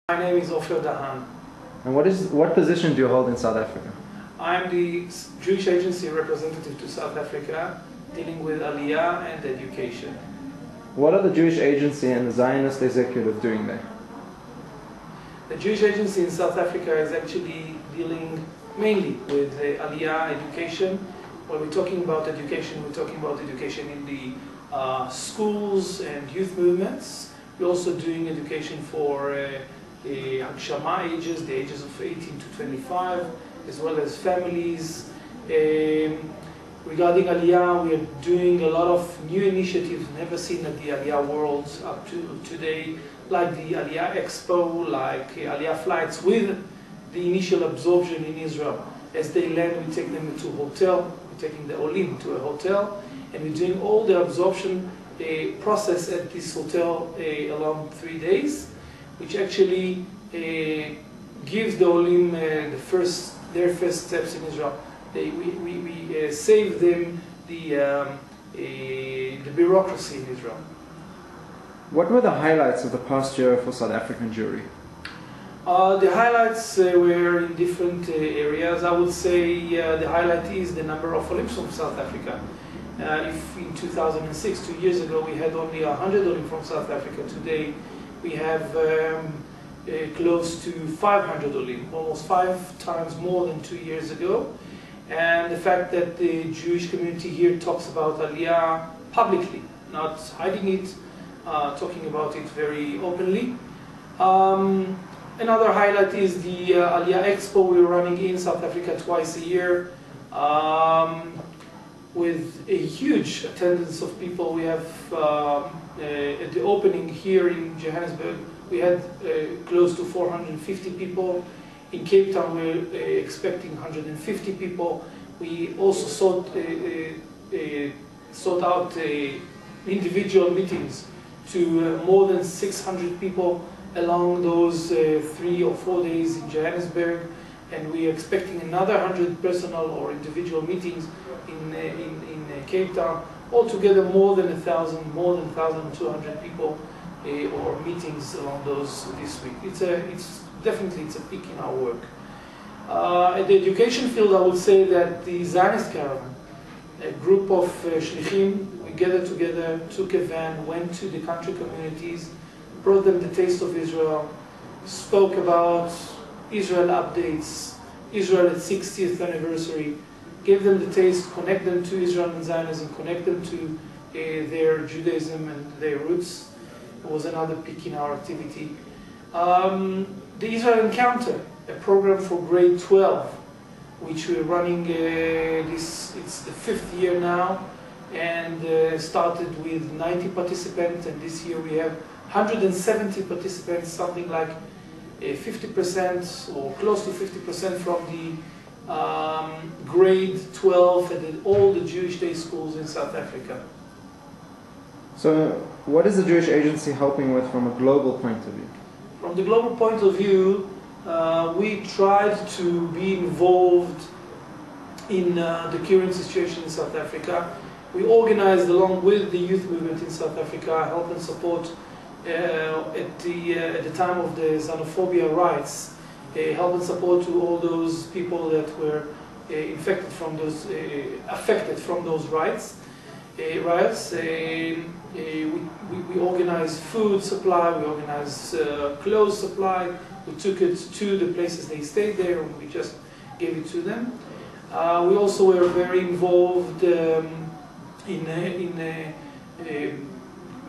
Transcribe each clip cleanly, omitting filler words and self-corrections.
My name is Ofer Dahan. And what position do you hold in South Africa? I'm the Jewish agency representative to South Africa, dealing with Aliyah and education. What are the Jewish agency and the Zionist executive doing there? The Jewish agency in South Africa is actually dealing mainly with Aliyah education. When we're talking about education, we're talking about education in the schools and youth movements. We're also doing education for Hagshama ages, the ages of 18 to 25, as well as families. Regarding Aliyah, we are doing a lot of new initiatives never seen at the Aliyah world up to today, like the Aliyah Expo, like Aliyah flights with the initial absorption in Israel. As they land, we take them to a hotel, we're taking the Olim to a hotel, and we're doing all the absorption process at this hotel along 3 days, which actually gives the Olim their first steps in Israel. We save them the bureaucracy in Israel. What were the highlights of the past year for South African Jewry? The highlights were in different areas. I would say the highlight is the number of Olims from South Africa. If in 2006, 2 years ago, we had only 100 Olim from South Africa, today we have close to 500 Olim, almost 5 times more than 2 years ago. And the fact that the Jewish community here talks about Aliyah publicly, not hiding it, talking about it very openly. Another highlight is the Aliyah Expo we're running in South Africa twice a year, with a huge attendance of people. We have at the opening here in Johannesburg, we had close to 450 people. In Cape Town, we're expecting 150 people. We also sought out individual meetings to more than 600 people along those 3 or 4 days in Johannesburg, and we are expecting another 100 personal or individual meetings in Cape Town. Altogether, more than 1,200 people or meetings along those this week. It's definitely a peak in our work. At the education field, I would say that the Zionist Caravan, a group of shlichim, we gathered together, took a van, went to the country communities, brought them the taste of Israel, spoke about Israel updates, Israel at 60th anniversary, gave them the taste, connect them to Israel and Zionism, connect them to their Judaism and their roots. It was another peak in our activity. The Israel Encounter, a program for grade 12, which we're running it's the 5th year now, and started with 90 participants, and this year we have 170 participants, something like 50% or close to 50% from the grade 12 at all the Jewish day schools in South Africa. So what is the Jewish agency helping with from a global point of view? From the global point of view, we tried to be involved in the current situation in South Africa. We organized, along with the youth movement in South Africa, help and support at the time of the xenophobia riots, help and support to all those people that were affected from those riots. We organized food supply, we organized clothes supply, we took it to the places they stayed there, and we just gave it to them. We also were very involved in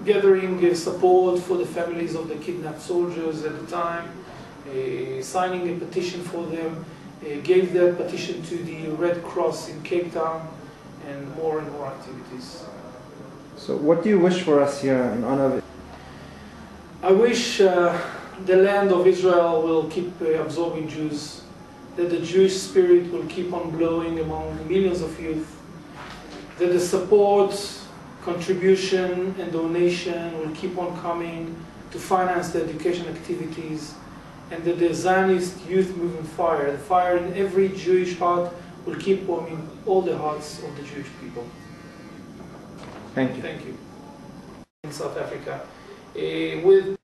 gathering support for the families of the kidnapped soldiers at the time, signing a petition for them, gave that petition to the Red Cross in Cape Town, and more activities. So what do you wish for us here in honor of it? I wish the land of Israel will keep absorbing Jews, that the Jewish spirit will keep on blowing among millions of youth, that the support, contribution and donation will keep on coming to finance the education activities, and that the Zionist youth movement fire, the fire in every Jewish heart, will keep warming all the hearts of the Jewish people. Thank you. Thank you. In South Africa, with